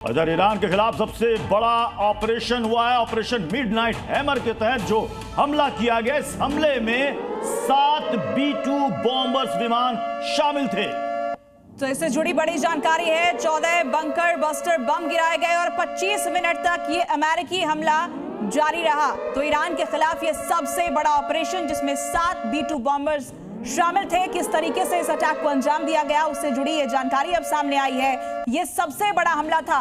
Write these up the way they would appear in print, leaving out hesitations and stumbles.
इधर ईरान के खिलाफ सबसे बड़ा ऑपरेशन हुआ है। ऑपरेशन मिडनाइट हैमर के तहत जो हमला किया गया, इस हमले में 7 B-2 बॉम्बर्स विमान शामिल थे। तो इससे जुड़ी बड़ी जानकारी है। 14 बंकर बस्टर बम गिराए गए और 25 मिनट तक ये अमेरिकी हमला जारी रहा। तो ईरान के खिलाफ ये सबसे बड़ा ऑपरेशन, जिसमें 7 B-2 बॉम्बर्स शामिल थे। किस तरीके से इस अटैक को अंजाम दिया गया, उससे जुड़ी ये जानकारी अब सामने आई है। ये सबसे बड़ा हमला था।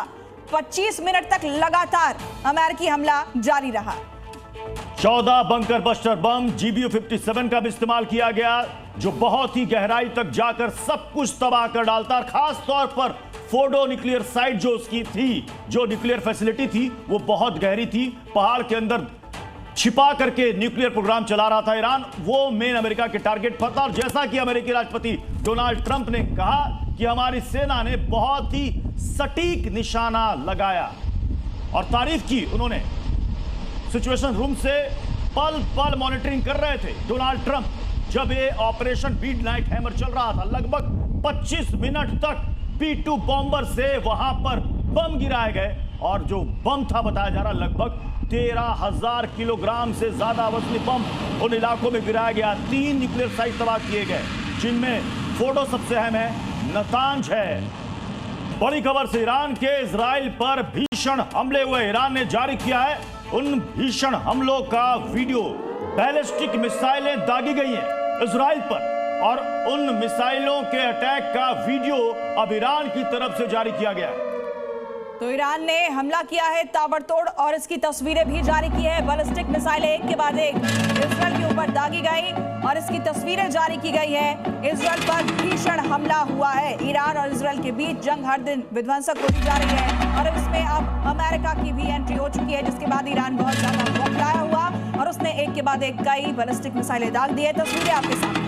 25 मिनट तक लगातार अमेरिकी हमला जारी रहा। 14 बंकर बस्टर बम GBU-57 का भी इस्तेमाल किया गया, जो बहुत ही गहराई तक जाकर सब कुछ तबाह कर डालता है। खास तौर पर फोर्डो न्यूक्लियर साइट जो उसकी थी, जो न्यूक्लियर फैसिलिटी थी, वो बहुत गहरी थी। पहाड़ के अंदर छिपा करके न्यूक्लियर प्रोग्राम चला रहा था ईरान। वो मेन अमेरिका के टारगेट पर था। और जैसा कि अमेरिकी राष्ट्रपति डोनाल्ड ट्रंप ने कहा कि हमारी सेना ने बहुत ही सटीक निशाना लगाया और तारीफ की उन्होंने। सिचुएशन रूम से पल पल मॉनिटरिंग कर रहे थे डोनाल्ड ट्रंप जब ये ऑपरेशन मिडनाइट हैमर चल रहा था। लगभग 25 मिनट तक B-2 बॉम्बर से वहां पर बम गिराए गए और जो बम था बताया जा रहा लगभग 13,000 किलोग्राम से ज्यादा वजनी बम उन इलाकों में गिराया गया। 3 न्यूक्लियर साइट तबाह किए गए, जिनमें फोर्डो सबसे अहम है, नतांज है। बड़ी खबर से ईरान के इजराइल पर भीषण हमले हुए। ईरान ने जारी किया है उन भीषण हमलों का वीडियो। बैलिस्टिक मिसाइलें दागी गई हैं इजराइल पर और उन मिसाइलों के अटैक का वीडियो अब ईरान की तरफ से जारी किया गया है। तो ईरान ने हमला किया है ताबड़तोड़ और इसकी तस्वीरें भी जारी की है। बैलिस्टिक मिसाइलें एक के बाद एक इजराइल के ऊपर दागी गई और इसकी तस्वीरें जारी की गई है। इजराइल पर भीषण हमला हुआ है। ईरान और इजराइल के बीच जंग हर दिन विध्वंसक होती जा रही है और इसमें अब अमेरिका की भी एंट्री हो चुकी है, जिसके बाद ईरान बहुत ज्यादा बौखलाया हुआ और उसने एक के बाद एक कई बैलिस्टिक मिसाइलें दाग दी है। तस्वीरें आपके सामने।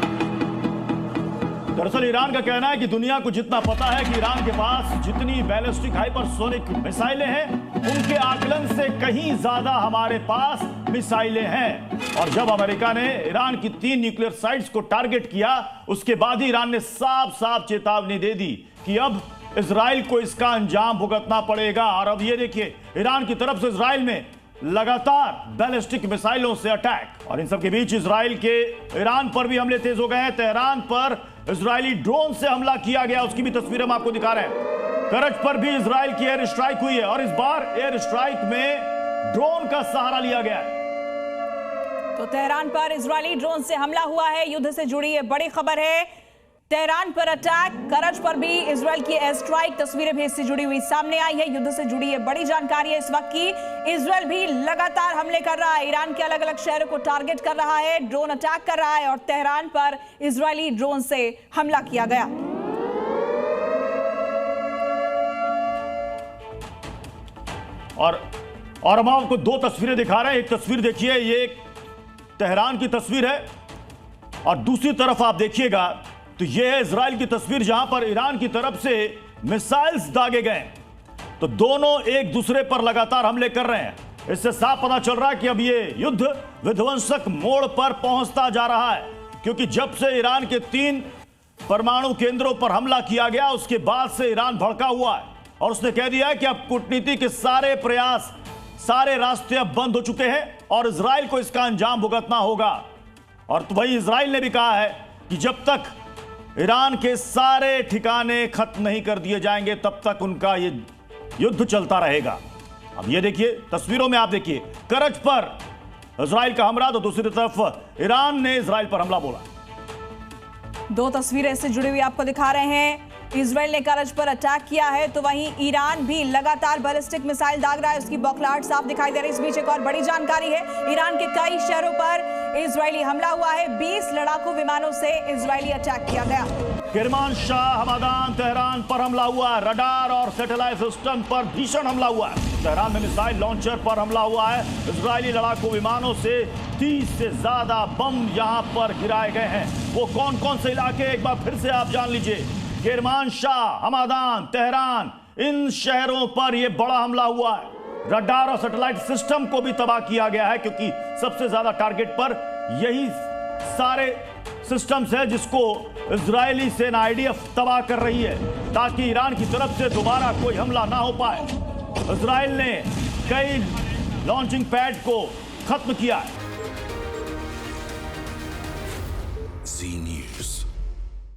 दरअसल ईरान का कहना है कि दुनिया को जितना पता है कि ईरान के पास जितनी बैलिस्टिक हाइपरसोनिक मिसाइलें हैं, उनके आकलन से कहीं ज्यादा हमारे पास मिसाइलें हैं। और जब अमेरिका ने ईरान की 3 न्यूक्लियर साइट्स को टारगेट किया, उसके बाद ही ईरान ने साफ साफ चेतावनी दे दी कि अब इजराइल को इसका अंजाम भुगतना पड़ेगा। और अब ये देखिए, ईरान की तरफ से इजराइल में लगातार बैलिस्टिक मिसाइलों से अटैक। और इन सब के बीच इजराइल के ईरान पर भी हमले तेज हो गए हैं। तेहरान पर इजरायली ड्रोन से हमला किया गया, उसकी भी तस्वीरें हम आपको दिखा रहे हैं। करज पर भी इजराइल की एयर स्ट्राइक हुई है और इस बार एयर स्ट्राइक में ड्रोन का सहारा लिया गया है। तो तेहरान पर इजरायली ड्रोन से हमला हुआ है। युद्ध से जुड़ी ये बड़ी खबर है। तेहरान पर अटैक, करज पर भी इजराइल की एयर स्ट्राइक, तस्वीरें भी इससे जुड़ी हुई सामने आई है। युद्ध से जुड़ी ये बड़ी जानकारी है इस वक्त की। इजराइल भी लगातार हमले कर रहा है, ईरान के अलग अलग शहरों को टारगेट कर रहा है, ड्रोन अटैक कर रहा है और तेहरान पर इजरायली ड्रोन से हमला किया गया। और हम आपको 2 तस्वीरें दिखा रहे हैं। एक तस्वीर देखिए, ये तेहरान की तस्वीर है और दूसरी तरफ आप देखिएगा तो यह है इजराइल की तस्वीर, जहां पर ईरान की तरफ से मिसाइल्स दागे गए। तो दोनों एक दूसरे पर लगातार हमले कर रहे हैं। इससे साफ पता चल रहा है कि अब यह युद्ध विध्वंसक मोड़ पर पहुंचता जा रहा है, क्योंकि जब से ईरान के 3 परमाणु केंद्रों पर हमला किया गया, उसके बाद से ईरान भड़का हुआ है और उसने कह दिया है कि अब कूटनीति के सारे प्रयास, सारे रास्ते अब बंद हो चुके हैं और इजराइल को इसका अंजाम भुगतना होगा। और तो वही इजराइल ने भी कहा है कि जब तक ईरान के सारे ठिकाने खत्म नहीं कर दिए जाएंगे, तब तक उनका ये युद्ध चलता रहेगा। अब ये देखिए, तस्वीरों में आप देखिए, करज पर इजराइल का हमला, तो दूसरी तरफ ईरान ने इजराइल पर हमला बोला। 2 तस्वीरें इससे जुड़ी हुई आपको दिखा रहे हैं। इजराइल ने करज पर अटैक किया है, तो वहीं ईरान भी लगातार बैलिस्टिक मिसाइल दाग रहा है, उसकी बौखलाहट साफ दिखाई दे रही है। इस बीच एक और बड़ी जानकारी है, ईरान के कई शहरों पर इजरायली हमला हुआ है। 20 लड़ाकू विमानों से इजरायली अटैक किया गया। किरमानशाह, हमादान, तेहरान पर हमला हुआ है। रडार और सैटेलाइट सिस्टम पर भीषण हमला हुआ है। तेहरान में मिसाइल लॉन्चर पर हमला हुआ है। इजरायली लड़ाकू विमानों से 30 से ज्यादा बम यहां पर गिराए गए हैं। वो कौन कौन से इलाके, एक बार फिर से आप जान लीजिए। किरमानशाह, हमादान, तेहरान, इन शहरों पर यह बड़ा हमला हुआ है। रडार और सैटेलाइट सिस्टम को भी तबाह किया गया है, क्योंकि सबसे ज्यादा टारगेट पर यही सारे सिस्टम्स है जिसको इजरायली सेना IDF तबाह कर रही है। ताकि ईरान की तरफ से दोबारा कोई हमला ना हो पाए। इजराइल ने कई लॉन्चिंग पैड को खत्म किया है। Z News।